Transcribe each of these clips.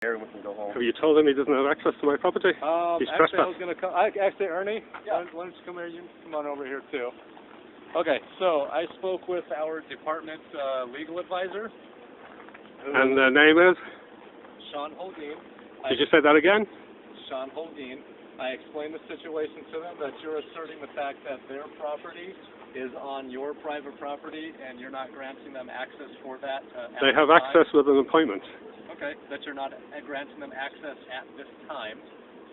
Aaron, we can go home. Have you told him he doesn't have access to my property? He's actually, I was trespassed. going to come. Actually, Ernie, why don't you come here? You come on over here too. Okay, so I spoke with our department legal advisor. And the name is? Sean Holdeen. Did you say that again? Sean Holdeen. I explained the situation to them that you're asserting the fact that their property is on your private property and you're not granting them access for that. They have access with an appointment. Okay, that you're not granting them access at this time.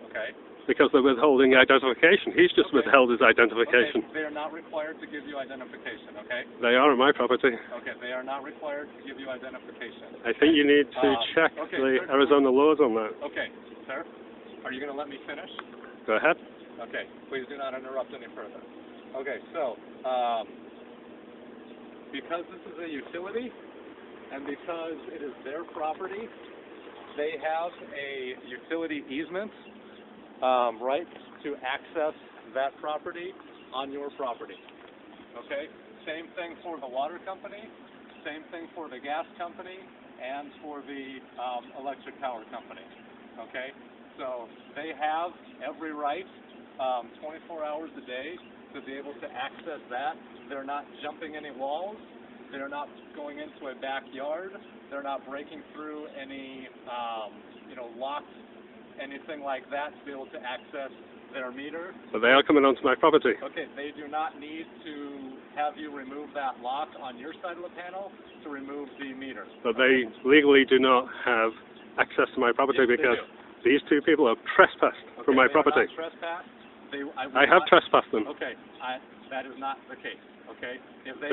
Okay. Because they're withholding identification. He's just withheld his identification. Okay, they are not required to give you identification, okay? They are on my property. Okay, they are not required to give you identification. I think you need to check the Arizona laws on that. Okay, sir, are you going to let me finish? Go ahead. Okay, please do not interrupt any further. Okay, so, because this is a utility, and because it is their property, they have a utility easement, right, to access that property on your property. Okay? Same thing for the water company, same thing for the gas company, and for the electric power company. Okay? So they have every right, 24 hours a day, to be able to access that. They're not jumping any walls. They're not going into a backyard. They're not breaking through any, locks, anything like that to be able to access their meter. But they are coming onto my property. Okay, they do not need to have you remove that lock on your side of the panel to remove the meter. But they legally do not have access to my property because these two people have trespassed from my property. Trespassed. I have trespassed them. Okay, that is not the case. Okay, if they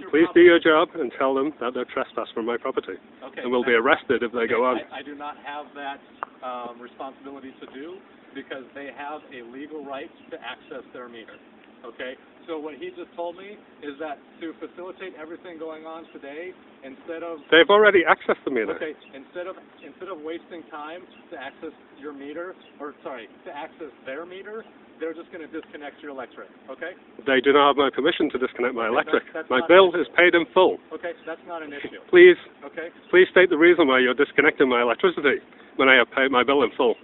please do your job and tell them that they're trespassed from my property, and will be arrested if they go on. I do not have that responsibility to do because they have a legal right to access their meter. Okay, so what he just told me is that to facilitate everything going on today, instead of they've already accessed the meter. Okay, instead of wasting time to access your meter, to access their meter, they're just going to disconnect your electric, okay? They do not have my permission to disconnect my electric. My bill is paid in full. Okay, that's not an issue. Please state the reason why you're disconnecting my electricity when I have paid my bill in full.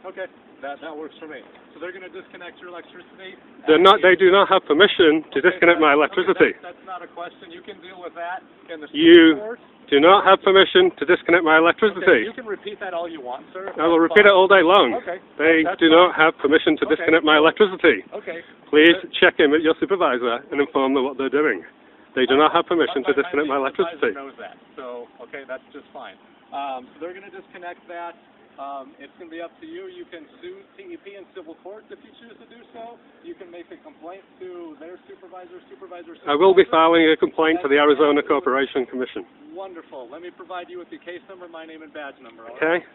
Okay, that works for me. So they're going to disconnect your electricity? They do not have permission to disconnect my electricity. That's not a question. You can deal with that in the You do not have permission to disconnect my electricity. Okay, you can repeat that all you want, sir. I will repeat it all day long. Okay. They do not have permission to disconnect my electricity. Okay. Please check in with your supervisor and inform them what they're doing. They do not have permission to disconnect my electricity. Knows that. So, okay, that's just fine. So they're going to disconnect that. It's going to be up to you. You can sue TEP in civil court if you choose to do so. You can make a complaint to their supervisor. I will be filing a complaint to the Arizona Corporation Commission. Wonderful. Let me provide you with the case number, my name, and badge number. Okay.